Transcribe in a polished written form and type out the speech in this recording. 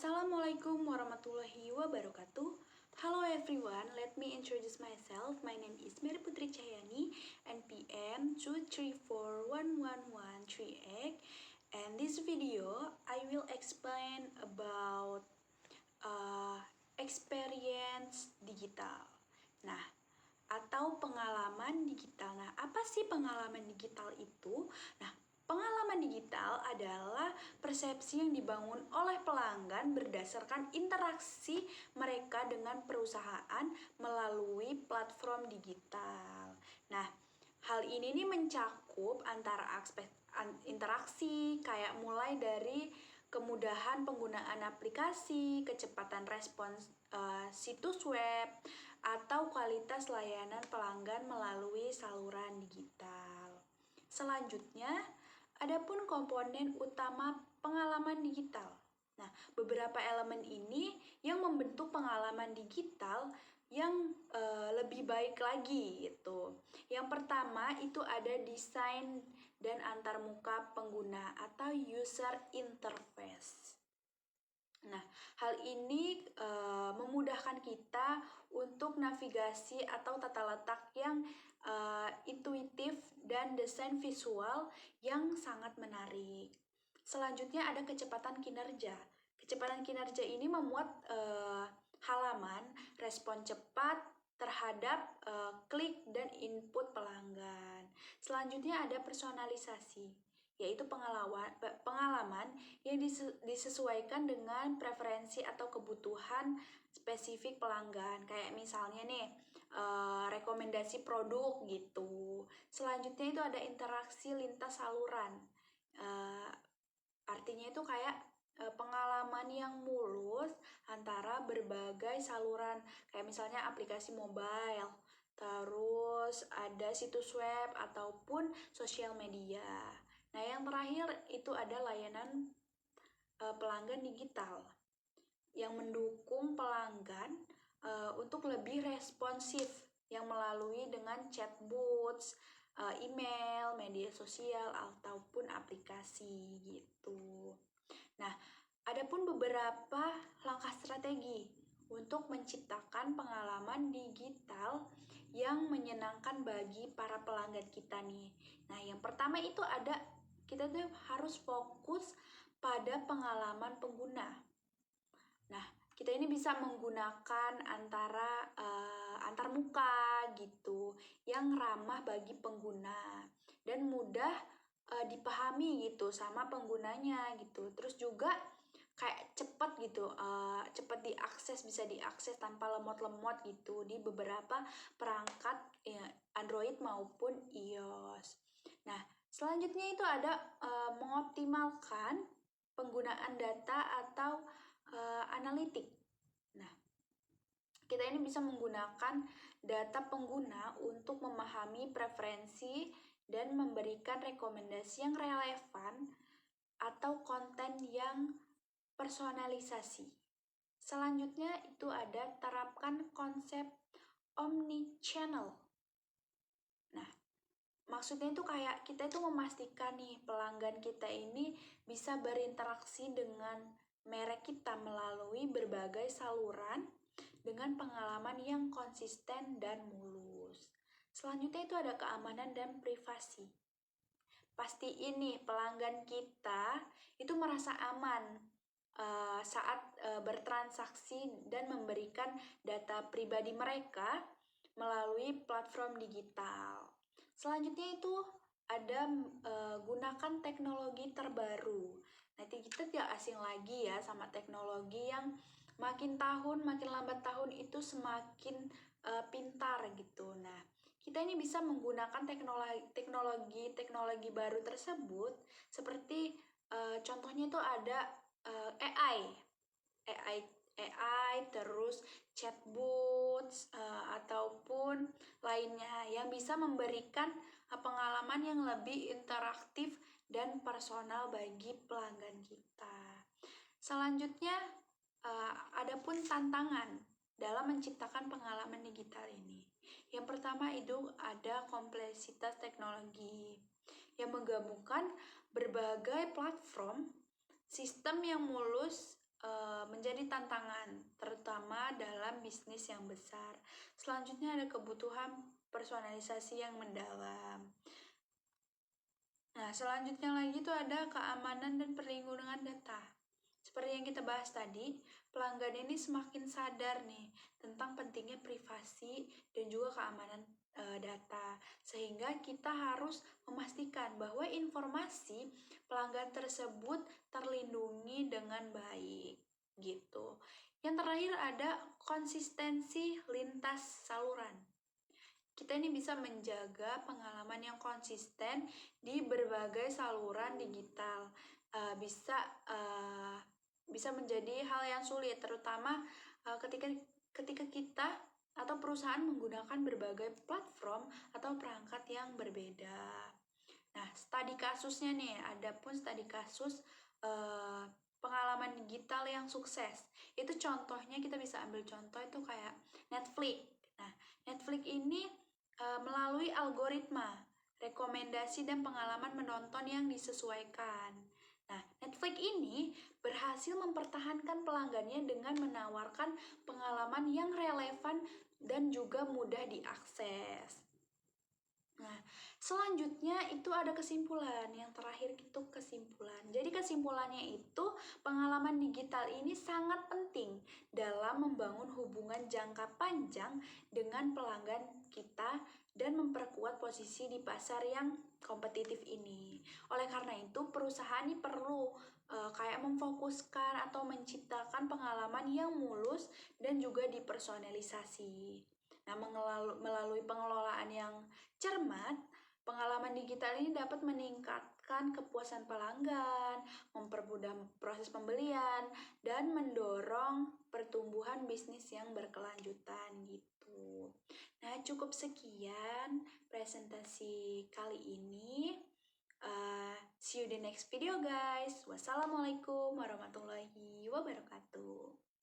Assalamualaikum warahmatullahi wabarakatuh. Hello everyone, let me introduce myself. My name is Mary Putri Cahyani, NPM 2341113. And this video, I will explain about experience digital. Nah, atau pengalaman digital. Nah, apa sih pengalaman digital itu? Nah, pengalaman digital adalah persepsi yang dibangun oleh pelanggan berdasarkan interaksi mereka dengan perusahaan melalui platform digital. Nah, hal ini nih mencakup antara aspek interaksi kayak mulai dari kemudahan penggunaan aplikasi, kecepatan respons situs web, atau kualitas layanan pelanggan melalui saluran digital. Selanjutnya, adapun komponen utama pengalaman digital. Nah, beberapa elemen ini yang membentuk pengalaman digital yang lebih baik lagi gitu. Yang pertama itu ada desain dan antarmuka pengguna atau user interface. Nah, hal ini memudahkan kita untuk navigasi atau tata letak yang intuitif dan desain visual yang sangat menarik. Selanjutnya ada kecepatan kinerja. Kecepatan kinerja ini memuat halaman respon cepat terhadap klik dan input pelanggan. Selanjutnya ada personalisasi, yaitu pengalaman yang disesuaikan dengan preferensi atau kebutuhan spesifik pelanggan. Kayak misalnya nih, rekomendasi produk gitu. Selanjutnya itu ada interaksi lintas saluran. Artinya itu kayak pengalaman yang mulus antara berbagai saluran, kayak misalnya aplikasi mobile, terus ada situs web ataupun sosial media. Nah, yang terakhir itu ada layanan pelanggan digital yang mendukung pelanggan untuk lebih responsif, yang melalui dengan chatbots, email, media sosial, ataupun aplikasi gitu. Nah, adapun beberapa langkah strategi untuk menciptakan pengalaman digital yang menyenangkan bagi para pelanggan kita nih. Nah, yang pertama itu ada, kita tuh harus fokus pada pengalaman pengguna. Nah, kita ini bisa menggunakan antar muka gitu, yang ramah bagi pengguna dan mudah dipahami gitu sama penggunanya gitu. Terus juga kayak cepat gitu, cepat diakses, bisa diakses tanpa lemot-lemot gitu di beberapa perangkat ya, Android maupun iOS. Nah, selanjutnya itu ada mengoptimalkan penggunaan data atau analitik. Nah, kita ini bisa menggunakan data pengguna untuk memahami preferensi dan memberikan rekomendasi yang relevan atau konten yang personalisasi. Selanjutnya itu ada terapkan konsep omnichannel. Nah, maksudnya itu kayak kita itu memastikan nih pelanggan kita ini bisa berinteraksi dengan merek kita melalui berbagai saluran dengan pengalaman yang konsisten dan mulus. Selanjutnya itu ada keamanan dan privasi. Pastiin nih pelanggan kita itu merasa aman saat bertransaksi dan memberikan data pribadi mereka melalui platform digital. Selanjutnya itu ada gunakan teknologi terbaru. Nanti kita tidak asing lagi ya sama teknologi yang makin lambat tahun itu semakin pintar gitu. Nah, kita ini bisa menggunakan teknologi baru tersebut seperti contohnya itu ada AI, terus chatbots ataupun lainnya yang bisa memberikan pengalaman yang lebih interaktif dan personal bagi pelanggan kita. Selanjutnya adapun tantangan dalam menciptakan pengalaman digital ini. Yang pertama itu ada kompleksitas teknologi yang menggabungkan berbagai platform, sistem yang mulus, menjadi tantangan, terutama dalam bisnis yang besar. Selanjutnya ada kebutuhan personalisasi yang mendalam. Nah, selanjutnya lagi itu ada keamanan dan perlindungan data. Seperti yang kita bahas tadi, pelanggan ini semakin sadar nih tentang pentingnya privasi dan juga keamanan data. Sehingga kita harus memastikan bahwa informasi pelanggan tersebut terlindungi dengan baik gitu. Yang terakhir ada konsistensi lintas saluran. Kita ini bisa menjaga pengalaman yang konsisten di berbagai saluran digital. Bisa bisa menjadi hal yang sulit, terutama ketika kita atau perusahaan menggunakan berbagai platform atau perangkat yang berbeda. Nah, studi kasusnya nih, ada pun studi kasus pengalaman digital yang sukses. Itu contohnya kita bisa ambil contoh itu kayak Netflix. Nah, Netflix ini melalui algoritma, rekomendasi dan pengalaman menonton yang disesuaikan. Nah, Netflix ini berhasil mempertahankan pelanggannya dengan menawarkan pengalaman yang relevan dan juga mudah diakses. Nah, selanjutnya itu ada kesimpulan. Yang terakhir itu kesimpulan. Jadi kesimpulannya itu pengalaman digital ini sangat penting dalam membangun hubungan jangka panjang dengan pelanggan kita dan memperkuat posisi di pasar yang kompetitif ini. Oleh karena itu, perusahaan ini perlu kayak memfokuskan atau menciptakan pengalaman yang mulus dan juga dipersonalisasi. Nah, melalui pengelolaan yang cermat, pengalaman digital ini dapat meningkatkan kepuasan pelanggan, mempermudah proses pembelian, dan mendorong pertumbuhan bisnis yang berkelanjutan gitu. Nah, cukup sekian presentasi kali ini. See you the next video guys. Wassalamualaikum warahmatullahi wabarakatuh.